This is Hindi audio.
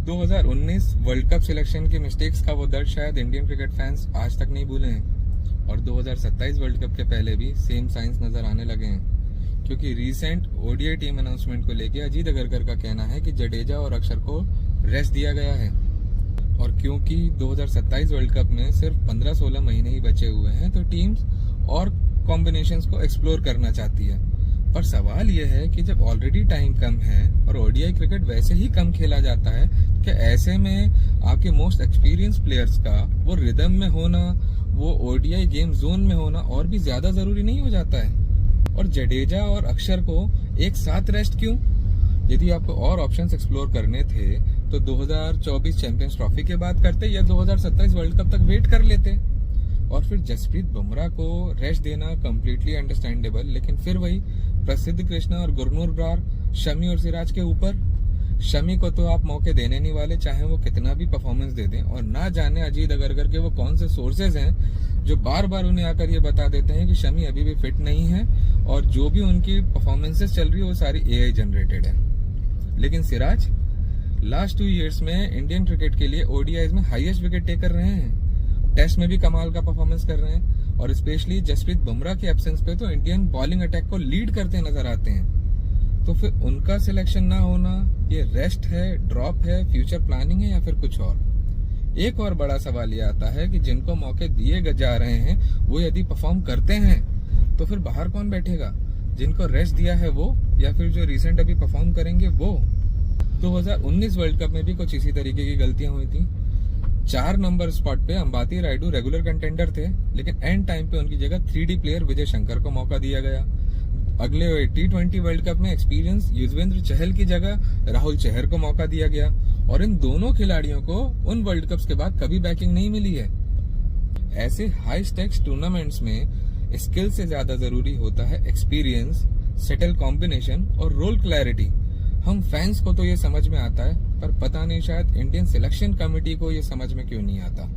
2019 वर्ल्ड कप सिलेक्शन के मिस्टेक्स का वो दर्द शायद इंडियन क्रिकेट फैंस आज तक नहीं भूले हैं और 2027 वर्ल्ड कप के पहले भी सेम साइंस नजर आने लगे हैं, क्योंकि रीसेंट ओडीआई टीम अनाउंसमेंट को लेकर अजीत अगरकर का कहना है कि जडेजा और अक्षर को रेस्ट दिया गया है। और क्योंकि 2027 वर्ल्ड कप में सिर्फ 15-16 महीने ही बचे हुए हैं, तो टीम्स और कॉम्बिनेशंस को एक्सप्लोर करना चाहती है। पर सवाल यह है कि जब ऑलरेडी टाइम कम है और ओडीआई क्रिकेट वैसे ही कम खेला जाता है, कि ऐसे में आपके मोस्ट एक्सपीरियंस प्लेयर्स का वो रिदम में होना, वो ओडीआई गेम जोन में होना और भी ज्यादा जरूरी नहीं हो जाता है। और जडेजा और अक्षर को एक साथ रेस्ट क्यों? यदि आपको और ऑप्शंस एक्सप्लोर करने थे तो 2024 चैंपियंस ट्रॉफी के बाद करते या 2027 वर्ल्ड कप तक वेट कर लेते। और फिर जसप्रीत बुमराह को रेस्ट देना कम्प्लीटली अंडरस्टैंडेबल, लेकिन फिर वही प्रसिद्ध कृष्णा और गुरनूर ब्रार, शमी और सिराज के ऊपर। शमी को तो आप मौके देने नहीं वाले, चाहे वो कितना भी परफॉर्मेंस दे दें। और ना जाने अजीत अगरकर के वो कौन से सोर्सेज हैं जो बार बार उन्हें आकर ये बता देते हैं कि शमी अभी भी फिट नहीं है और जो भी उनकी परफॉर्मेंसेस चल रही है वो सारी एआई जनरेटेड है। लेकिन सिराज लास्ट 2 इयर्स में इंडियन क्रिकेट के लिए ओडीआईज में हाईएस्ट विकेट टेकर रहे हैं, टेस्ट में भी कमाल का परफॉर्मेंस कर रहे हैं और स्पेशली जसप्रीत बुमराह के एब्सेंस पे तो इंडियन बॉलिंग अटैक को लीड करते नजर आते हैं। तो फिर उनका सिलेक्शन ना होना, ये रेस्ट है, ड्रॉप है, फ्यूचर प्लानिंग है या फिर कुछ और? एक और बड़ा सवाल ये आता है कि जिनको मौके दिए जा रहे हैं वो यदि परफॉर्म करते हैं तो फिर बाहर कौन बैठेगा? जिनको रेस्ट दिया है वो, या फिर जो रिसेंट अभी परफॉर्म करेंगे वो? 2019 वर्ल्ड कप में भी कुछ इसी तरीके की गलतियां हुई थी। 4 नंबर स्पॉट पे अंबाती रायडू रेगुलर कंटेंडर थे, लेकिन एंड टाइम पे उनकी जगह 3D प्लेयर विजय शंकर को मौका दिया गया। अगले T20 वर्ल्ड कप में एक्सपीरियंस युजवेंद्र चहल की जगह राहुल चहर को मौका दिया गया और इन दोनों खिलाड़ियों को उन वर्ल्ड कप्स के बाद कभी बैकिंग नहीं मिली है। ऐसे हाई स्टेक्स टूर्नामेंट्स में स्किल से ज्यादा जरूरी होता है एक्सपीरियंस, सेटल कॉम्बिनेशन और रोल क्लैरिटी। हम फैंस को तो ये समझ में आता है, पर पता नहीं शायद इंडियन सिलेक्शन कमेटी को ये समझ में क्यों नहीं आता।